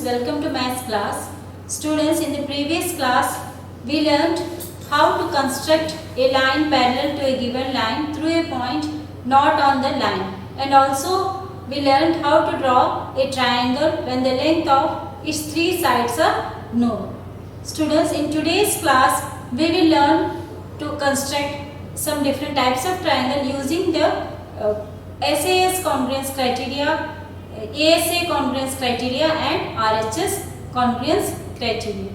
welcome to maths class. Students, in the previous class we learned how to construct a line parallel to a given line through a point not on the line, and also we learned how to draw a triangle when the length of its three sides are known. Students, in today's class we will learn to construct some different types of triangle using the SAS congruence criteria, ASA congruence criteria and RHS congruence criteria.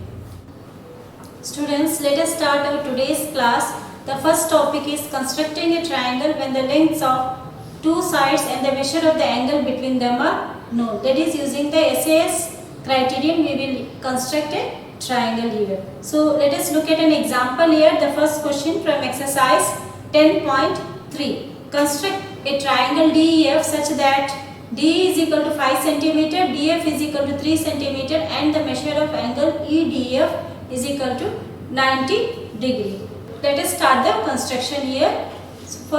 Students, let us start our today's class. The first topic is constructing a triangle when the lengths of two sides and the measure of the angle between them are known. That is, using the SAS criterion we will construct a triangle here. So let us look at an example here. The first question from exercise 10.3. Construct a triangle DEF such that D is equal to 5 cm, DF is equal to 3 cm and the measure of angle EDF is equal to 90 degree. Let us start the construction here. So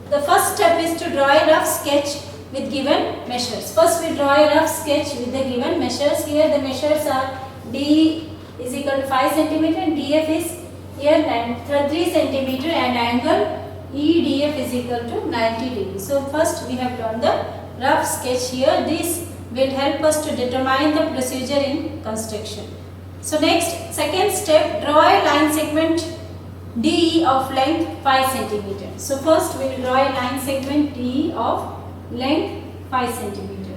the first step is to draw a rough sketch with given measures. First we draw a rough sketch with the given measures. Here the measures are D is equal to 5 cm and DF is here 3 cm and angle EDF is equal to 90 degrees. So first we have drawn the rough sketch here. This will help us to determine the procedure in construction. So next, second step, draw a line segment DE of length 5 cm. So first we will draw a line segment DE of length 5 cm.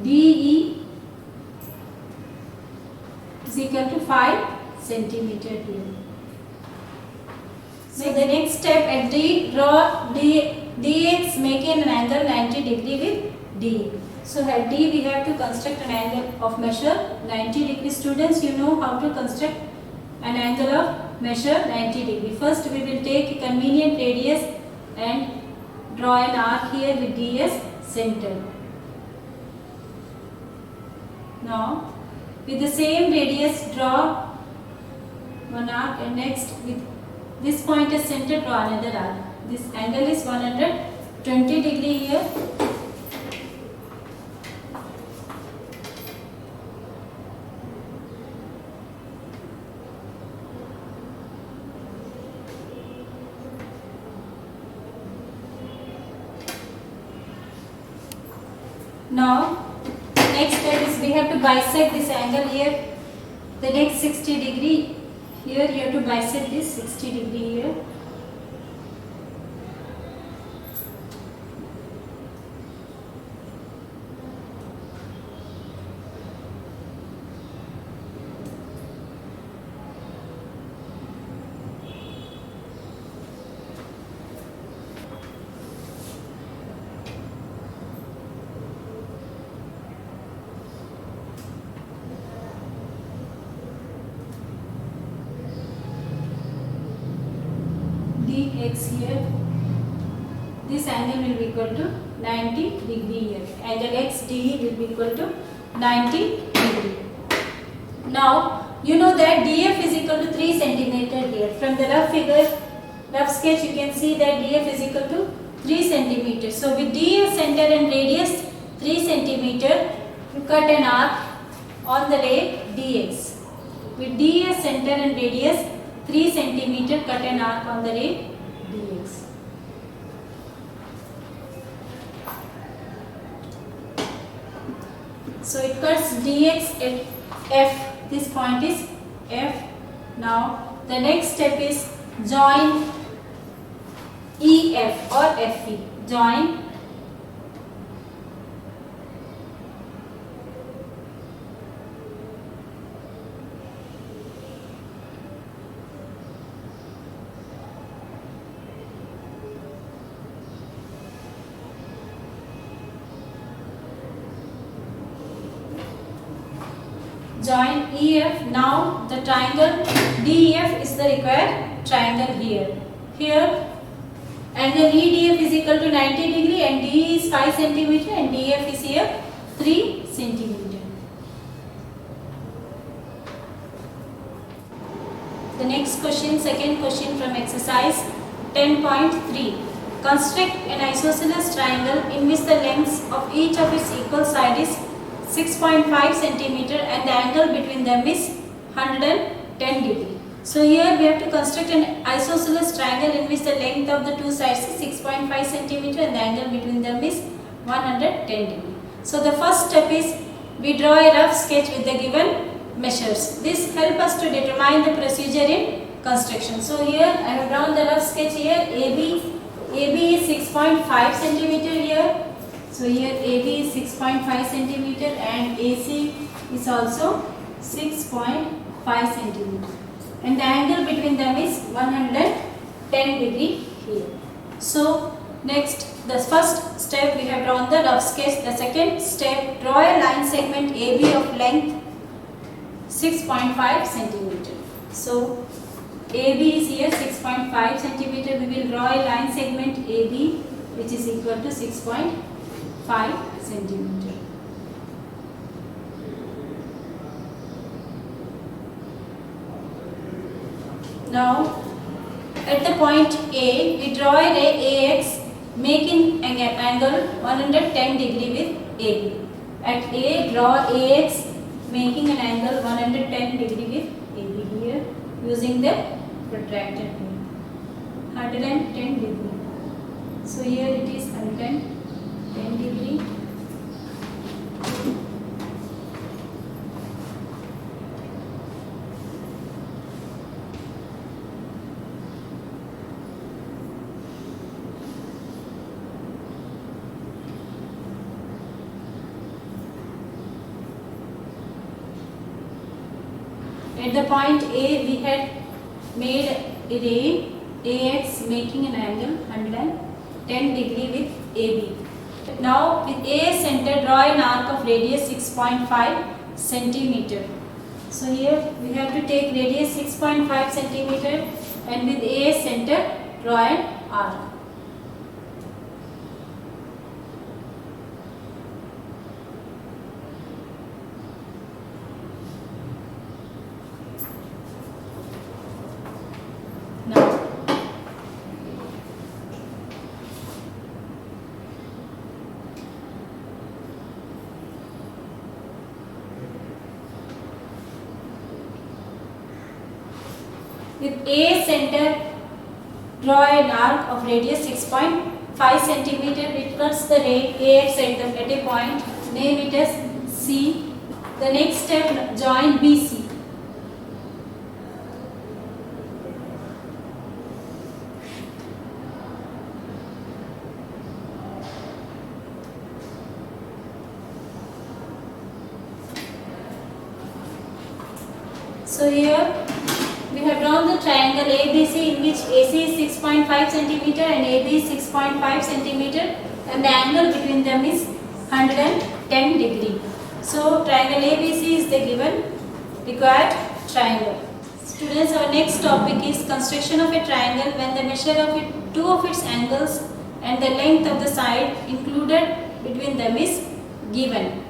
DE is equal to 5 centimeter here. So the next step, at D, draw DX, make an angle 90 degree with D. So at D we have to construct an angle of measure 90 degree. Students, you know how to construct an angle of measure 90 degree. First we will take a convenient radius and draw an arc here with D as center. Now with the same radius draw one arc, and next with this point as center draw another arc. This angle is 120 degree here. Now next step is we have to bisect this angle here. The next 60 degree here you have to bisect this 60 degree here. X here, this angle will be equal to 90 degree here. Angle XDE will be equal to 90 degree. Now you know that DF is equal to 3 cm here. From the rough sketch you can see that DF is equal to 3 cm. So with D as center and radius 3 cm, you cut an arc on the ray DX. With D as center and radius 3 cm, cut an arc on the ray DX. So it cuts DX at F. This point is F. Now the next step is join EF or FE. Join EF. Now the triangle DEF is the required triangle here. Here angle EDF is equal to 90 degree and DE is 5 cm and DF is here 3 cm. The next question, second question from exercise 10.3. construct an isosceles triangle in which the lengths of each of its equal side is 6.5 centimeter and the angle between them is 110 degree. So here we have to construct an isosceles triangle in which the length of the two sides is 6.5 centimeter and the angle between them is 110 degree. So the first step is we draw a rough sketch with the given measures. This helps us to determine the procedure in construction. So here I have drawn the rough sketch here. AB is 6.5 centimeter here. So here AB is 6.5 centimeter and AC is also 6.5 centimeter. And the angle between them is 110 degree here. So next, the first step we have drawn the rough sketch. The second step, draw a line segment AB of length 6.5 centimeter. So AB is here 6.5 centimeter. We will draw a line segment AB which is equal to 6.5 centimeter. Now at the point A, we draw a ray AX making an angle 110 degree with AB. At A, draw AX making an angle 110 degree with AB here using the protractor tool. 110 degree. So here it is 110 degree. At the point A, we had made a ray AX making an angle 110 degree with AB. Now with A center, draw an arc of radius 6.5 centimeter. So here we have to take radius 6.5 centimeter and with A center, draw an arc. With A center, draw an arc of radius 6.5 centimeter which cuts the ray AX at a point, name it as C. The next step, join BC. So here we have drawn the triangle ABC in which AC is 6.5 centimeter and AB is 6.5 centimeter and the angle between them is 110 degree. So triangle ABC is the given required triangle. Students, our next topic is construction of a triangle when the measure of two of its angles and the length of the side included between them is given.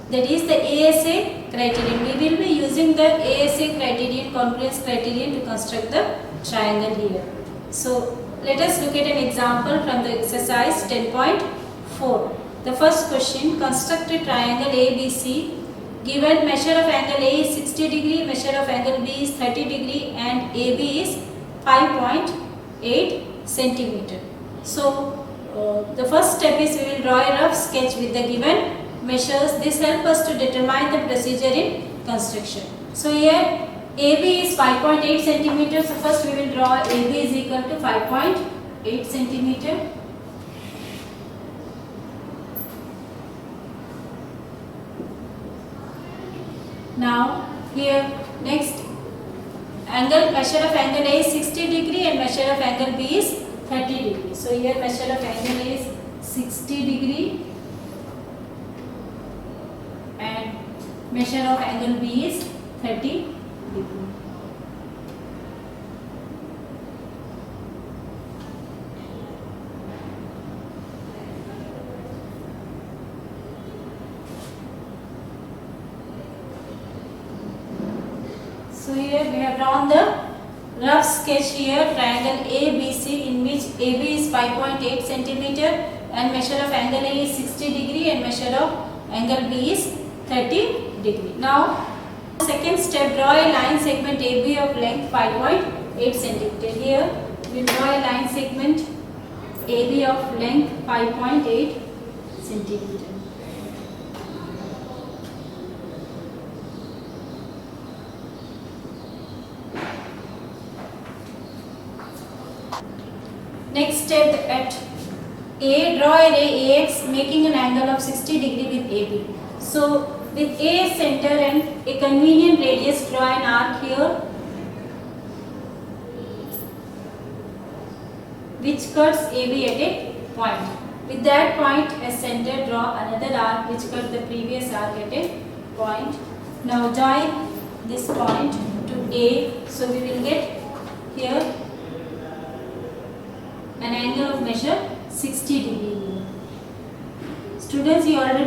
That is the ASA criterion. We will be using the ASA criterion, congruence criterion to construct the triangle here. So let us look at an example from the exercise 10.4. The first question, construct a triangle ABC. Given measure of angle A is 60 degree, measure of angle B is 30 degree and AB is 5.8 centimeter. So the first step is we will draw a rough sketch with the given measures. This helps us to determine the procedure in construction. So here AB is 5.8 centimeter. So first we will draw AB is equal to 5.8 centimeter. Now here next measure of angle A is 60 degree and measure of angle B is 30 degree. So here measure of angle A is 60 degree and measure of angle B is 30 degree. So here we have drawn the rough sketch here triangle ABC in which AB is 5.8 centimeter and measure of angle A is 60 degree and measure of angle B is 30 degree. Now second step, draw a line segment AB of length 5.8 centimeter. Here we draw a line segment AB of length 5.8 centimeter. Next step, at A, draw a ray AX making an angle of 60 degree with AB. So with A center and a convenient radius, draw an arc here which cuts AB at a point. With that point as center, draw another arc which cuts the previous arc at a point. Now join this point to A, so we will get here an angle of measure 60 degree. Students, you have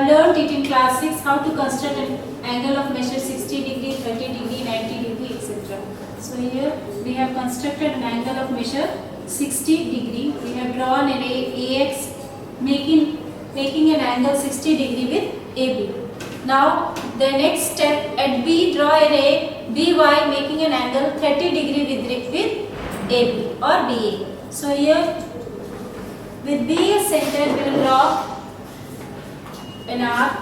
learnt it in class 6 how to construct an angle of measure 60 degree, 30 degree, 90 degree, etc. So here we have constructed an angle of measure 60 degree. We have drawn an AX making an angle 60 degree with AB. Now the next step, at B, draw a ray BY making an angle 30 degree with AB or BA. So here with B as center, we will draw an arc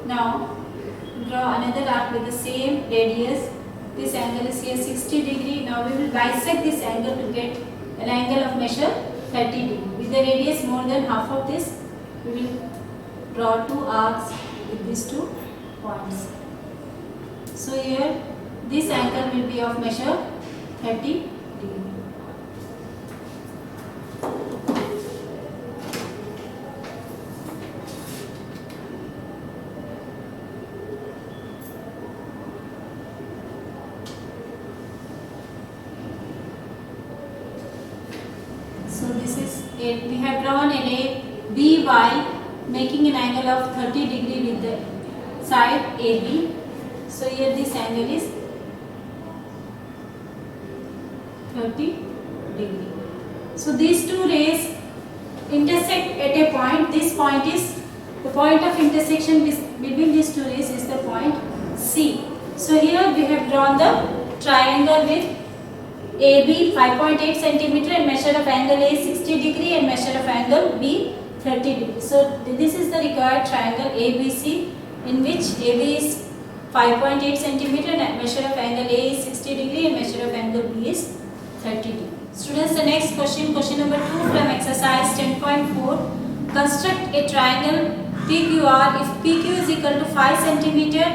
now draw another arc with the same radius. This angle is here 60 degree. Now we will bisect this angle to get an angle of measure 30 degree. With the radius more than half of this, we will draw two arcs with these 2 points. So here this angle will be of measure 30 degree. So this is it. We have drawn a ray BY making an angle of 30 degree with the side AB. So here this angle is 30 degree. So these two rays intersect at a point. This point is the point of intersection between these two rays is the point C. So here we have drawn the triangle with AB 5.8 centimeter and measure of angle A 60 degree and measure of angle B 30 degree. So this is the required triangle ABC in which AB is 5.8 centimeter and measure of angle A is 60 degree and measure of angle B is 30 degree. Students, the next question number 2 from exercise 10.4. Construct a triangle PQR if PQ is equal to 5 centimeter,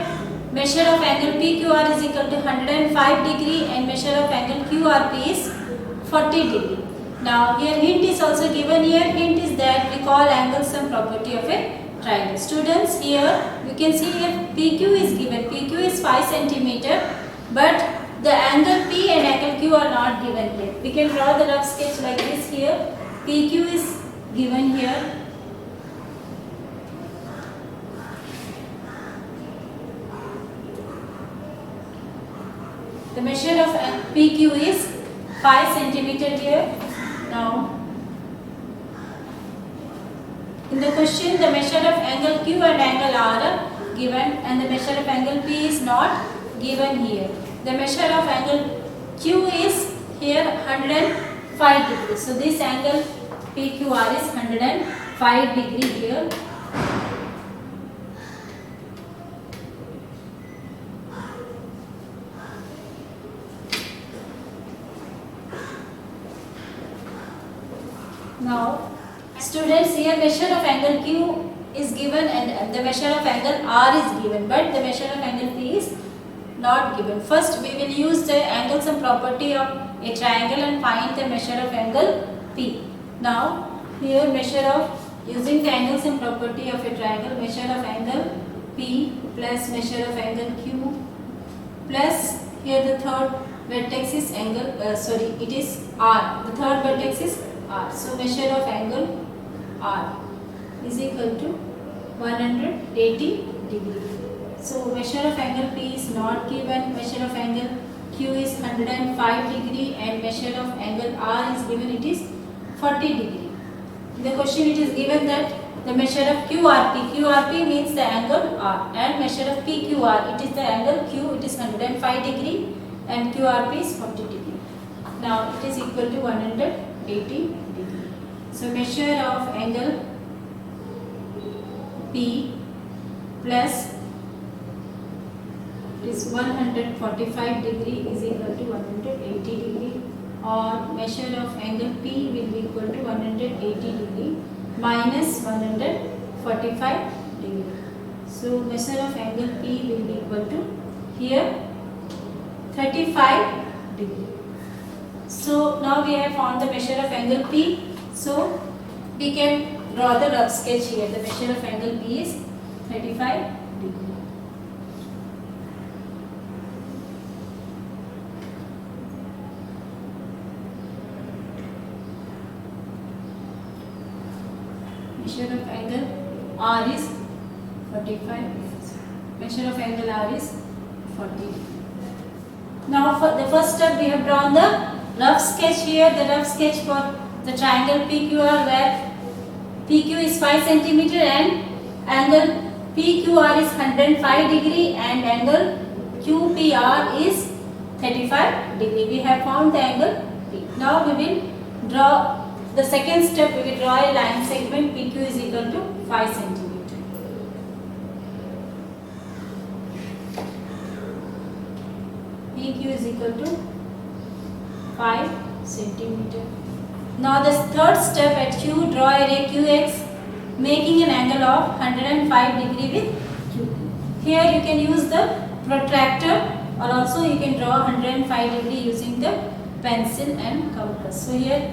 measure of angle PQR is equal to 105 degree and measure of angle QRP is 40 degree. Now here hint is also given here. Hint is that recall angle sum property of a triangle. Students, here we can see here PQ is given. PQ is 5 centimeter, but the angle P and angle Q are not given here. We can draw the rough sketch like this here. PQ is given here. The measure of PQ is 5 centimeter here. Now, in the question, the measure of angle Q and angle R are given and the measure of angle P is not given here. The measure of angle Q is here 105 degrees. So this angle PQR is 105 degree here. Now, students, here measure of angle Q is given and the measure of angle R is given, but the measure of angle P is not given. First, we will use the angle sum property of a triangle and find the measure of angle P. Now, here using the angle sum property of a triangle, measure of angle P plus measure of angle Q plus here the third vertex is it is R. The third vertex is R. So measure of angle R. is equal to 180 degree. So measure of angle P is not given, measure of angle Q is 105 degree and measure of angle R is given, it is 40 degree. In the question it is given that the measure of QRP means the angle R, and measure of PQR, it is the angle Q, it is 105 degree and QRP is 40 degree. Now it is equal to 180 degree. So measure of angle P plus is 145 degree is equal to 180 degree, or measure of angle P will be equal to 180 degree minus 145 degree. So measure of angle P will be equal to here 35 degree. So now we have found the measure of angle P. So we can draw the rough sketch here. The measure of angle P is 35 degree. Measure of angle R is 45. Measure of angle R is 40. Now for the first step we have drawn the rough sketch here. The rough sketch for the triangle PQR, where PQ is 5 cm and angle PQR is 105 degree and angle QPR is 35 degree. We have found the angle P. Now we will draw the second step. We will draw a line segment PQ is equal to 5 cm. PQ is equal to 5 cm. Now the third step at Q, draw a ray QX making an angle of 105 degree with Q. Here you can use the protractor, or also you can draw 105 degree using the pencil and compass. So here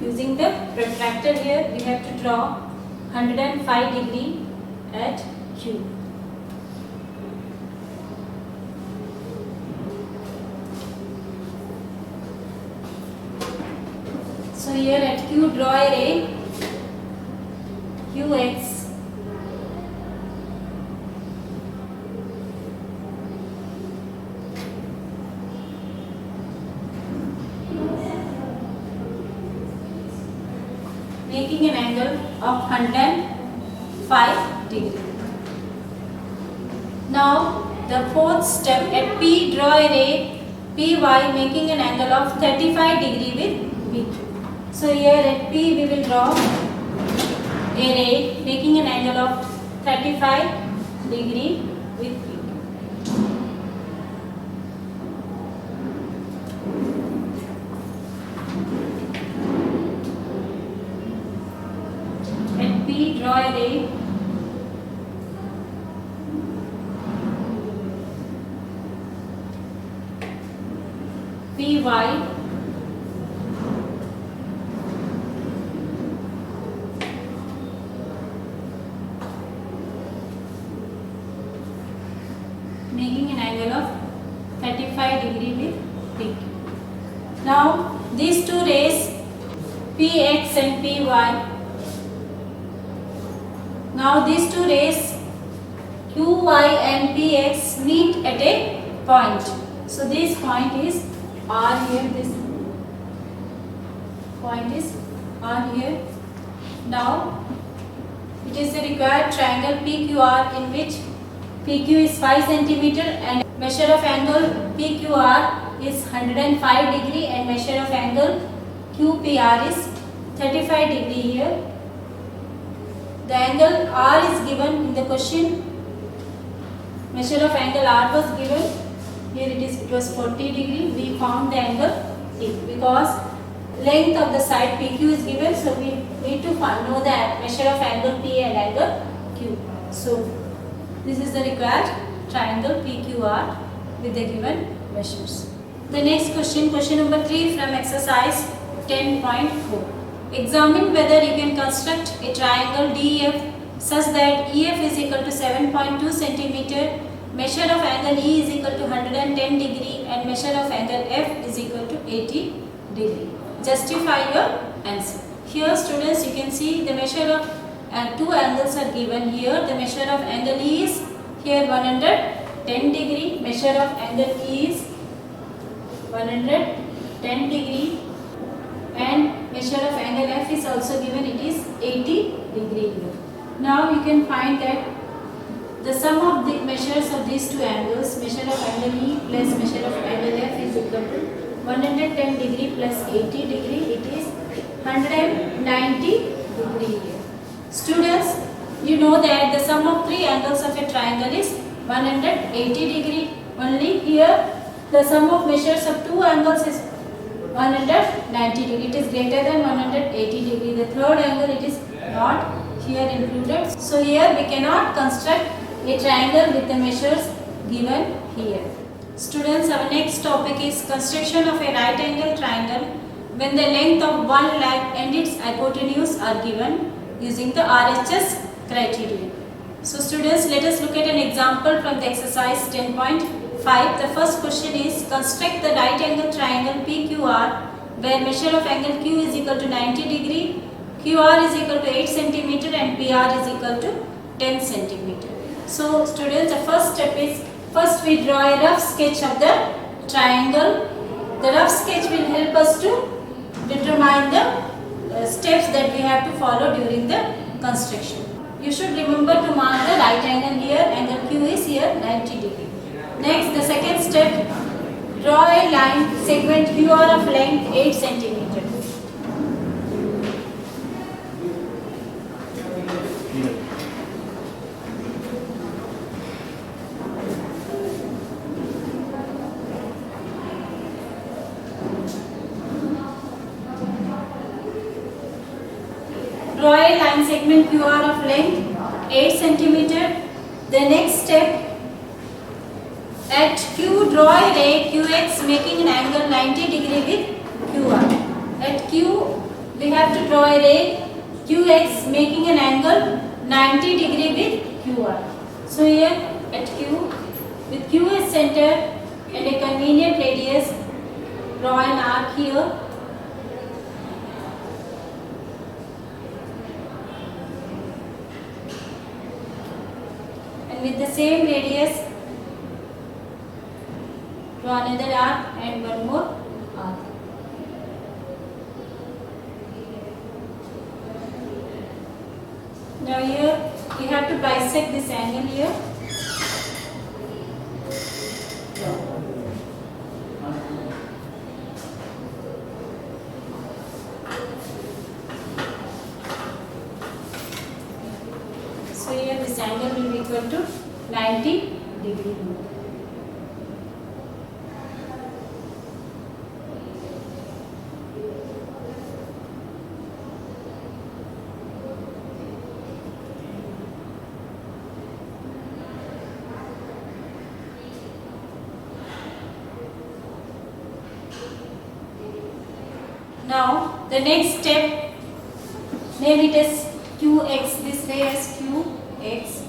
using the protractor, here we have to draw 105 degree at Q. So here at Q, draw a ray QX making an angle of 105 degree. Now the fourth step at P, draw a ray PY making an angle of 35 degree with PQ. So here at P we will draw a ray making an angle of 35 degree with PQ. At P, draw a ray PY making an angle of 35 degree with PQ. Now these two rays PX and PY, now these two rays QY and PX meet at a point. So this point is R here, this point is R here. Now it is the required triangle PQR in which PQ is 5 cm and measure of angle PQR is 105 degree and measure of angle QPR is 35 degree here. The angle R is given in the question. Measure of angle R was given. Here it was 40 degree. We found the angle T because length of the side PQ is given. So we need to know the measure of angle P and angle Q. So this is the required triangle PQR with the given measures. The next question, question number 3 from exercise 10.4. Examine whether you can construct a triangle DEF such that EF is equal to 7.2 cm, measure of angle E is equal to 110 degree and measure of angle F is equal to 80 degree. Justify your answer. Here students, you can see the measure of and two angles are given here. The measure of angle is here 110 degree. Measure of angle is 110 degree, and measure of angle F is also given. It is 80 degree here. Now you can find that the sum of the measures of these two angles, measure of angle E plus measure of angle F, is equal to 110 degree plus 80 degree. It is 190 degree here. Students, you know that the sum of three angles of a triangle is 180 degree. Only here the sum of measures of two angles is 190 degree. It is greater than 180 degree. The third angle, it is not here included. So here we cannot construct a triangle with the measures given here. Students, our next topic is construction of a right angle triangle when the length of one line and its hypotenuse are given using the RHS criterion. So students, let us look at an example from the exercise 10.5. The first question is, construct the right angle triangle PQR where measure of angle Q is equal to 90 degree, QR is equal to 8 cm and PR is equal to 10 cm. So students, the first step is, first we draw a rough sketch of the triangle. The rough sketch will help us to determine the steps that we have to follow during the construction. You should remember to mark the right angle here. Angle Q is here 90 degree. Next, the second step, draw a line segment QR of length 8 cm. Draw a line segment QR of length 8 cm. The next step, at Q draw a ray QX making an angle 90 degree with QR. At Q we have to draw a ray QX making an angle 90 degree with QR. So here at Q, with Q as center and a convenient radius, draw an arc here. And with the same radius, draw another arc and one more arc. Now here we have to bisect this angle here. So here this angle will be equal to 90 degree. Now the next step, name it as QX, this ray as QX.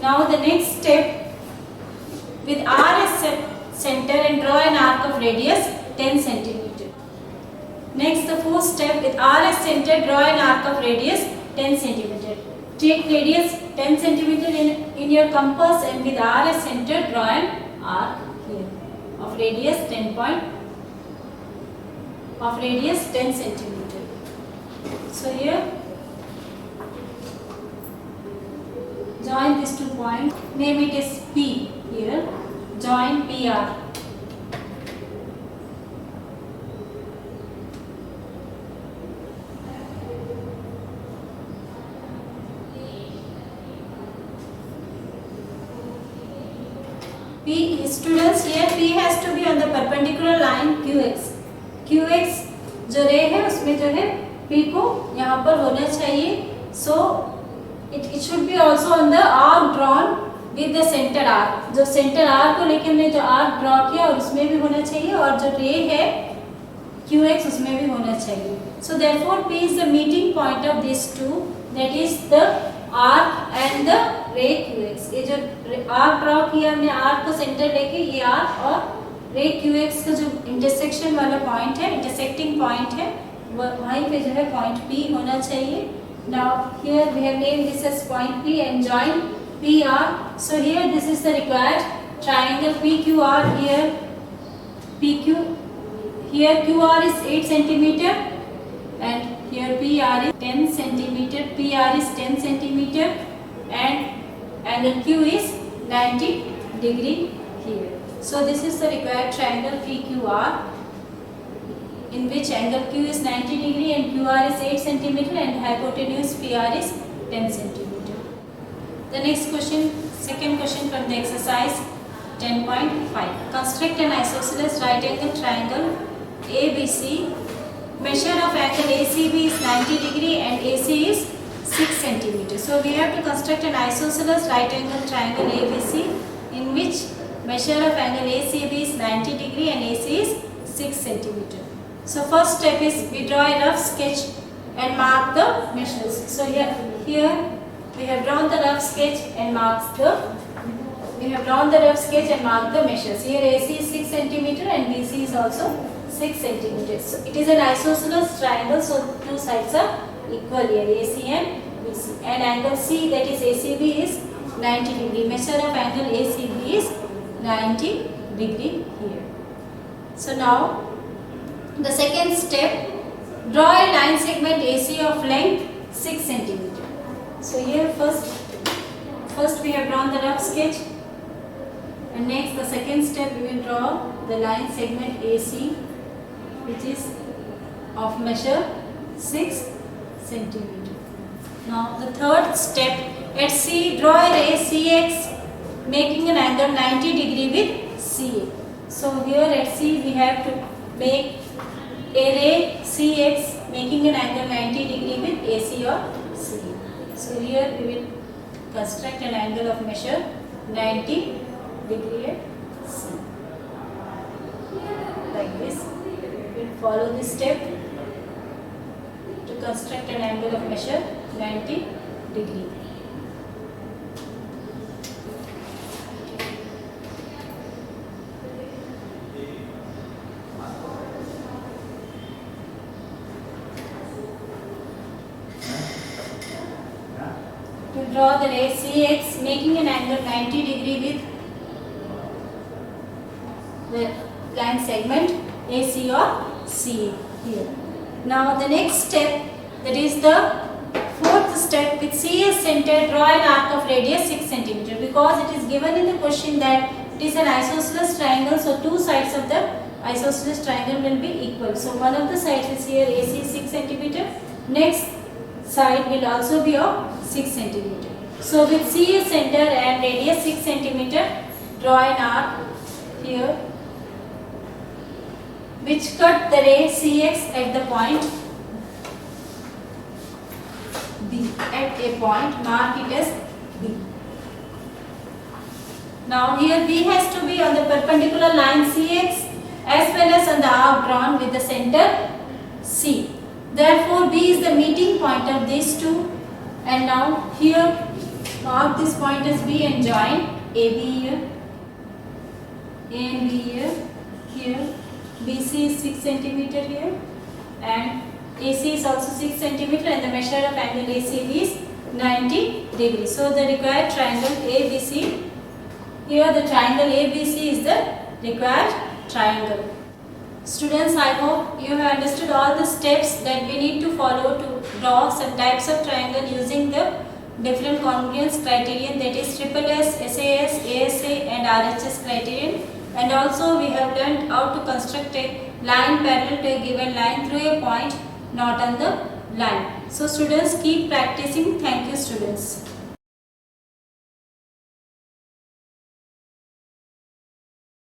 Now the next step, with R as center and draw an arc of radius 10 cm. Next, the fourth step, with R as center, draw an arc of radius 10 cm. Take radius 10 cm in your compass and with R as center, draw an arc here of radius 10 cm. So here join these 2 points, name it as P here, join PR. P, students, here P has to be on the perpendicular line QX. QX जो रे है उसमें जो है P को यहाँ पर होना चाहिए. So it should be also on the arc drawn with the center arc. जो center arc को लेके हमने जो arc draw किया और उसमें भी होना चाहिए और जो रे है QX उसमें भी होना चाहिए. So therefore P is the meeting point of these two, that is the arc and the ray QX. ये जो arc draw किया हमने arc को center लेके ये arc और रे QX का जो इंटरसेक्शन वाला पॉइंट है, इंटरसेक्टिंग पॉइंट है, वहीं पे जो है पॉइंट P होना चाहिए. Now here we have named this as point P and join PR. So here this is the required triangle PQR. Here PQ, here QR is 8 centimeter and here PR is 10 centimeter. PR is 10 centimeter and angle Q is 90 degree here. So this is the required triangle PQR, in which angle Q is 90 degree and QR is 8 centimeter and hypotenuse PR is 10 centimeter. The next question, second question from the exercise 10.5. Construct an isosceles right angle triangle ABC. Measure of angle ACB is 90 degree and AC is 6 centimeter. So we have to construct an isosceles right angle triangle ABC, in which measure of angle ACB is 90 degree and AC is 6 centimeter. So first step is we draw a rough sketch and mark the measures. So here we have drawn the rough sketch and mark the measures. Here AC is 6 centimeter and BC is also 6 centimeters. So it is an isosceles triangle, so two sides are equal here, AC and BC. And angle C, that is ACB, is 90 degree. Measure of angle ACB is 90 degree here. So now the second step, draw a line segment AC of length 6 centimeter. So here first we have drawn the rough sketch, and next the second step we will draw the line segment AC, which is of measure 6 centimeter. Now the third step, at C draw a ray CX making an angle 90 degree with CA. So here at C we have to make a ray CX making an angle 90 degree with AC or CA. So here we will construct an angle of measure 90 degree at C. Like this. We will follow this step to construct an angle of measure 90 degree. To draw the ray CX making an angle 90 degree with the line segment AC or CA here. Now the next step, that is the fourth step, with CS center draw an arc of radius 6 centimeter, because it is given in the question that it is an isosceles triangle, so two sides of the isosceles triangle will be equal. So one of the sides is here AC 6 centimeter, next side will also be of 6 centimeter. So with CS center and radius 6 centimeter, draw an arc here which cut the ray CX at the point B. At a point, mark it as B. Now here B has to be on the perpendicular line CX as well as on the arc drawn with the center C. Therefore B is the meeting point of these two, and now here mark this point as B and join AB here, A and B here. Here BC is 6 centimeter here and AC is also 6 centimeter, and the measure of angle ACB is 90 degree. So the required triangle ABC, here the triangle ABC is the required triangle. Students, I hope you have understood all the steps that we need to follow to draw some types of triangle using the different congruence criterion, that is SSS, SAS, ASA and RHS criterion. And also we have learned how to construct a line parallel to a given line through a point not on the line. So students, keep practicing. Thank you students.